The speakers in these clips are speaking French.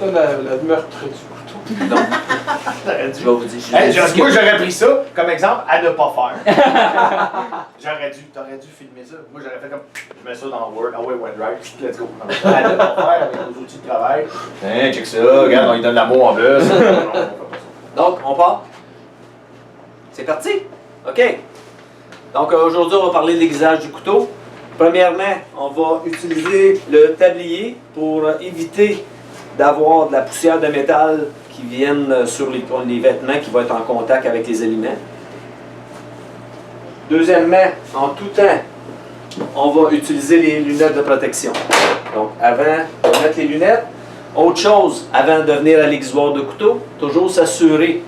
La meurtre du couteau. Non. J'aurais dû. Je vais vous dire. Hey, moi, j'aurais pris ça comme exemple à ne pas faire. T'aurais dû filmer ça. Moi, j'aurais fait comme, je mets ça dans Word, ah ouais, OneDrive, let's go. À ne pas faire avec nos outils de travail. Hein, check ça, regarde, on lui donne l'amour en plus. Donc, on part. C'est parti. OK. Donc, aujourd'hui, on va parler de l'aiguisage du couteau. Premièrement, on va utiliser le tablier pour éviter d'avoir de la poussière de métal qui vienne sur les vêtements qui vont être en contact avec les aliments. Deuxièmement, en tout temps, on va utiliser les lunettes de protection. Donc, avant de mettre les lunettes, autre chose, avant de venir à l'aiguisoir de couteau, toujours s'assurer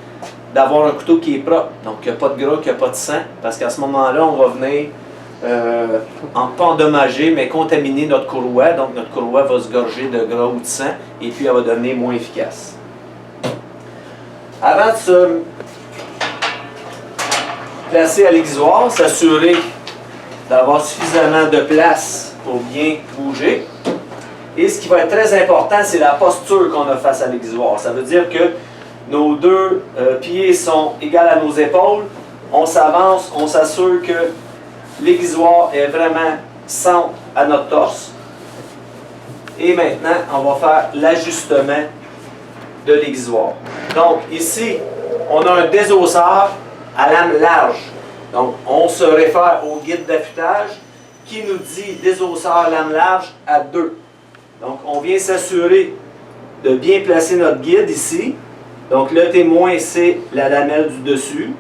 d'avoir un couteau qui est propre. Donc, qu'il n'y a pas de gras, qu'il n'y a pas de sang, parce qu'à ce moment-là, on va venir pas endommager, mais contaminer notre courroie. Donc, notre courroie va se gorger de gras ou de sang, et puis elle va devenir moins efficace. Avant de se placer à l'aiguisoir, s'assurer d'avoir suffisamment de place pour bien bouger. Et ce qui va être très important, c'est la posture qu'on a face à l'aiguisoir. Ça veut dire que nos deux pieds sont égaux à nos épaules. On s'avance, on s'assure que l'aiguisoir est vraiment centre à notre torse. Et maintenant, on va faire l'ajustement de l'aiguisoir. Donc ici, on a un désosseur à lame large. Donc on se réfère au guide d'affûtage qui nous dit désosseur lame large à 2. Donc on vient s'assurer de bien placer notre guide ici. Donc le témoin, c'est la lamelle du dessus.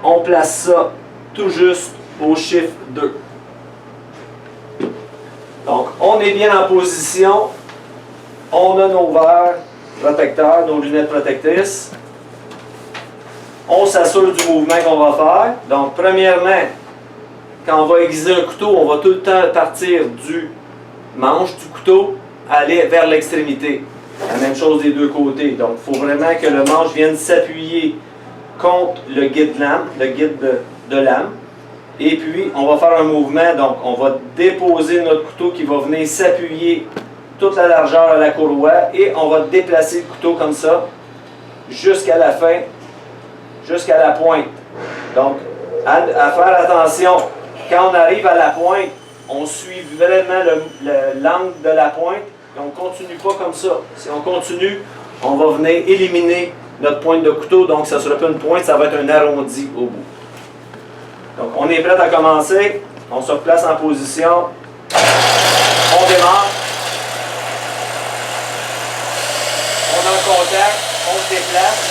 On place ça tout juste au chiffre 2. Donc, on est bien en position. On a nos verres protecteurs, nos lunettes protectrices. On s'assure du mouvement qu'on va faire. Donc, premièrement, quand on va aiguiser un couteau, on va tout le temps partir du manche du couteau, aller vers l'extrémité. La même chose des deux côtés. Donc, il faut vraiment que le manche vienne s'appuyer contre le guide lame, le guide de lame. Et puis, on va faire un mouvement, donc on va déposer notre couteau qui va venir s'appuyer toute la largeur à la courroie et on va déplacer le couteau comme ça jusqu'à la fin, jusqu'à la pointe. Donc, à faire attention, quand on arrive à la pointe, on suit vraiment l'angle de la pointe et on ne continue pas comme ça. Si on continue, on va venir éliminer notre pointe de couteau, donc ça ne sera pas une pointe, ça va être un arrondi au bout. Donc, on est prêt à commencer. On se replace en position. On démarre. On a un contact. On se déplace.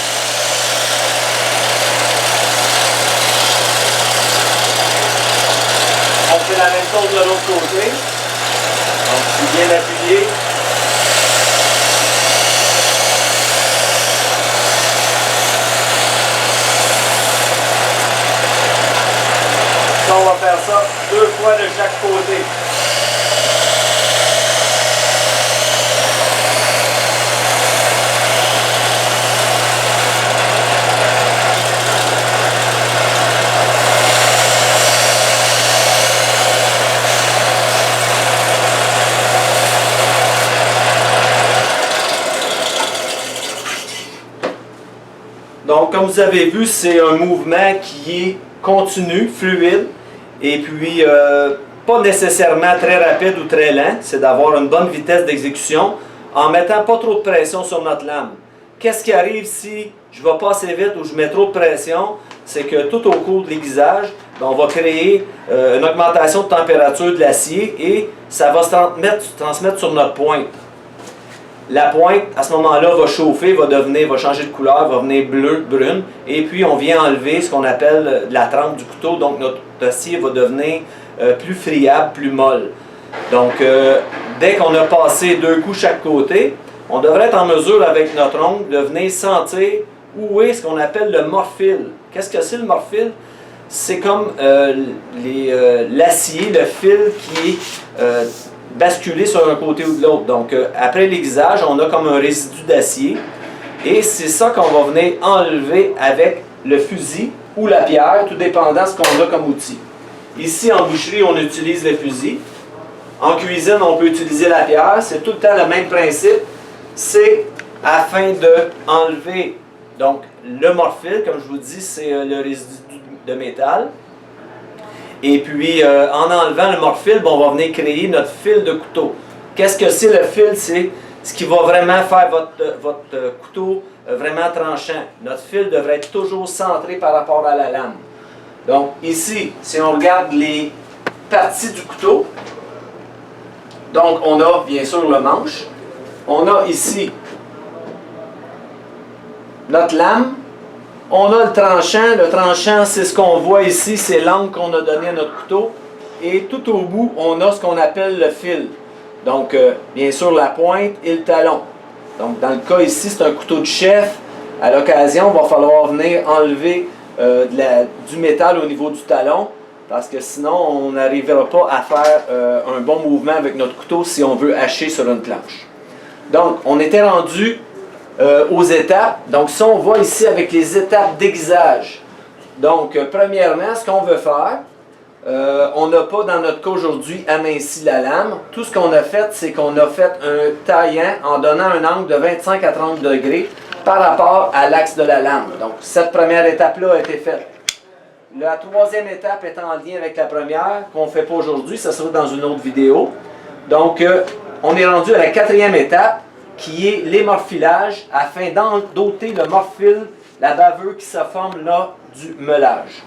On fait la même chose de l'autre côté. Donc, c'est bien appuyé. On va faire ça 2 fois de chaque côté. Donc, comme vous avez vu, c'est un mouvement qui est continu, fluide. Et puis, pas nécessairement très rapide ou très lent, c'est d'avoir une bonne vitesse d'exécution en mettant pas trop de pression sur notre lame. Qu'est-ce qui arrive si je vais pas assez vite ou je mets trop de pression? C'est que tout au cours de l'aiguisage, on va créer une augmentation de température de l'acier et ça va se transmettre sur notre pointe. La pointe, à ce moment-là, va chauffer, va changer de couleur, va devenir bleu, brune. Et puis, on vient enlever ce qu'on appelle la trempe du couteau. Donc, notre acier va devenir plus friable, plus molle. Donc, dès qu'on a passé 2 coups chaque côté, on devrait être en mesure, avec notre ongle, de venir sentir où est ce qu'on appelle le morphile. Qu'est-ce que c'est le morphile? C'est comme l'acier, le fil qui est basculer sur un côté ou de l'autre. Donc, après l'aiguisage, on a comme un résidu d'acier. Et c'est ça qu'on va venir enlever avec le fusil ou la pierre, tout dépendant de ce qu'on a comme outil. Ici, en boucherie, on utilise le fusil. En cuisine, on peut utiliser la pierre. C'est tout le temps le même principe. c'est afin d'enlever donc le morphile, comme je vous dis, c'est le résidu de métal. Et puis, en enlevant le morphile, on va venir créer notre fil de couteau. Qu'est-ce que c'est le fil? C'est ce qui va vraiment faire votre couteau vraiment tranchant. Notre fil devrait être toujours centré par rapport à la lame. Donc, ici, si on regarde les parties du couteau, donc on a bien sûr le manche. On a ici notre lame. On a le tranchant. Le tranchant, c'est ce qu'on voit ici, c'est l'angle qu'on a donné à notre couteau. Et tout au bout, on a ce qu'on appelle le fil. Donc, bien sûr, la pointe et le talon. Donc, dans le cas ici, c'est un couteau de chef. À l'occasion, il va falloir venir enlever du métal au niveau du talon, parce que sinon, on n'arrivera pas à faire un bon mouvement avec notre couteau si on veut hacher sur une planche. Donc, on était rendu aux étapes. Donc, ça, on voit ici avec les étapes d'aiguisage. Donc, premièrement, ce qu'on veut faire, on n'a pas, dans notre cas aujourd'hui, aminci la lame. Tout ce qu'on a fait, c'est qu'on a fait un taillant en donnant un angle de 25 à 30 degrés par rapport à l'axe de la lame. Donc, cette première étape-là a été faite. La troisième étape est en lien avec la première, qu'on ne fait pas aujourd'hui, ça sera dans une autre vidéo. Donc, on est rendu à la quatrième étape, qui est l'émorphilage, afin d'ôter le morphile, la bavure qui se forme là du meulage.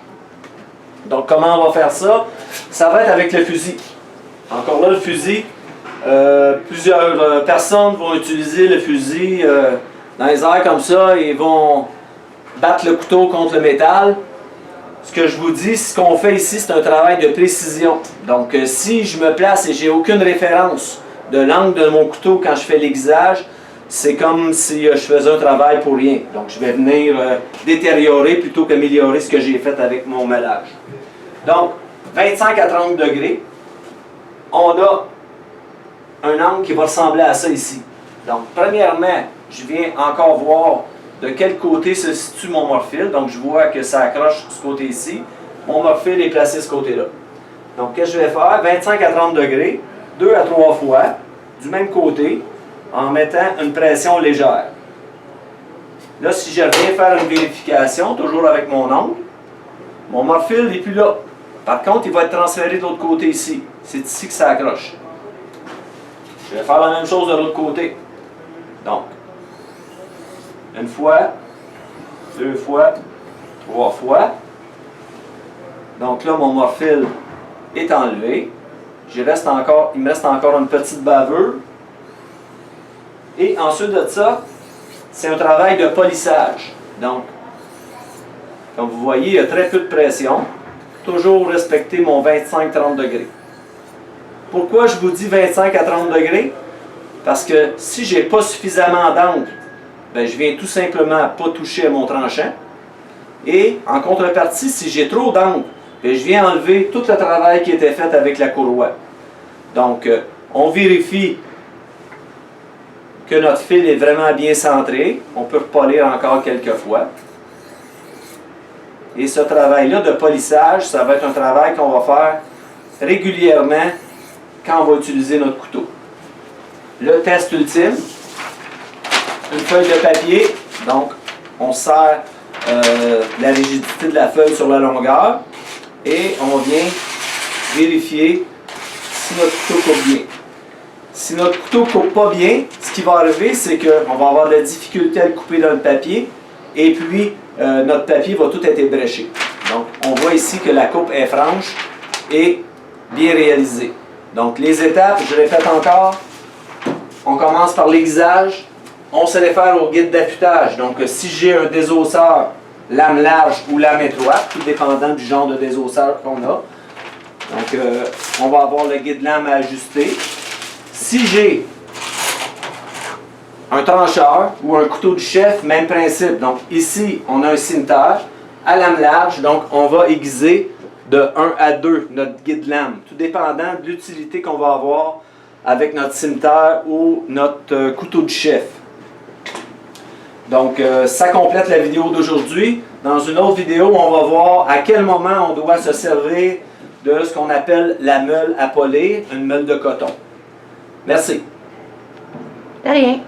Donc, comment on va faire ça? Ça va être avec le fusil. Encore là, le fusil, plusieurs personnes vont utiliser le fusil dans les airs comme ça et vont battre le couteau contre le métal. Ce que je vous dis, ce qu'on fait ici, c'est un travail de précision. Donc, si je me place et j'ai aucune référence de l'angle de mon couteau quand je fais l'aiguisage, c'est comme si je faisais un travail pour rien. Donc, je vais venir détériorer plutôt qu'améliorer ce que j'ai fait avec mon meulage. Donc, 25 à 30 degrés, on a un angle qui va ressembler à ça ici. Donc, premièrement, je viens encore voir de quel côté se situe mon morphile. Donc, je vois que ça accroche ce côté-ci. Mon morphile est placé ce côté-là. Donc, qu'est-ce que je vais faire? 25 à 30 degrés, 2 à 3 fois, du même côté, en mettant une pression légère. Là, si je viens faire une vérification, toujours avec mon angle, mon morphile n'est plus là. Par contre, il va être transféré de l'autre côté ici. C'est ici que ça accroche. Je vais faire la même chose de l'autre côté. Donc, une fois, 2 fois, 3 fois. Donc là, mon morphile est enlevé. Il me reste encore une petite bavure. Et ensuite de ça, c'est un travail de polissage. Donc, comme vous voyez, il y a très peu de pression. Toujours respecter mon 25-30 degrés. Pourquoi je vous dis 25 à 30 degrés? Parce que si je n'ai pas suffisamment d'angle, ben, je viens tout simplement pas toucher à mon tranchant. Et en contrepartie, si j'ai trop d'angle, ben, je viens enlever tout le travail qui était fait avec la courroie. Donc, on vérifie que notre fil est vraiment bien centré. On peut repolir encore quelques fois. Et ce travail-là de polissage, ça va être un travail qu'on va faire régulièrement quand on va utiliser notre couteau. Le test ultime, une feuille de papier. Donc, on serre la rigidité de la feuille sur la longueur et on vient vérifier si notre couteau coupe bien. Si notre couteau ne coupe pas bien, ce qui va arriver, c'est qu'on va avoir de la difficulté à le couper dans le papier et puis notre papier va tout être ébréché. Donc, on voit ici que la coupe est franche et bien réalisée. Donc, les étapes, je répète encore, on commence par l'aiguisage, on se réfère au guide d'affûtage. Donc, si j'ai un désosseur, lame large ou lame étroite, tout dépendant du genre de désosseur qu'on a. Donc, on va avoir le guide lame à ajuster. Si j'ai un trancheur ou un couteau de chef, même principe. Donc, ici, on a un cimeterre à lame large. Donc, on va aiguiser de 1 à 2 notre guide lame, tout dépendant de l'utilité qu'on va avoir avec notre cimeterre ou notre couteau de chef. Donc, ça complète la vidéo d'aujourd'hui. Dans une autre vidéo, on va voir à quel moment on doit se servir de ce qu'on appelle la meule à polir, une meule de coton. Merci. De rien.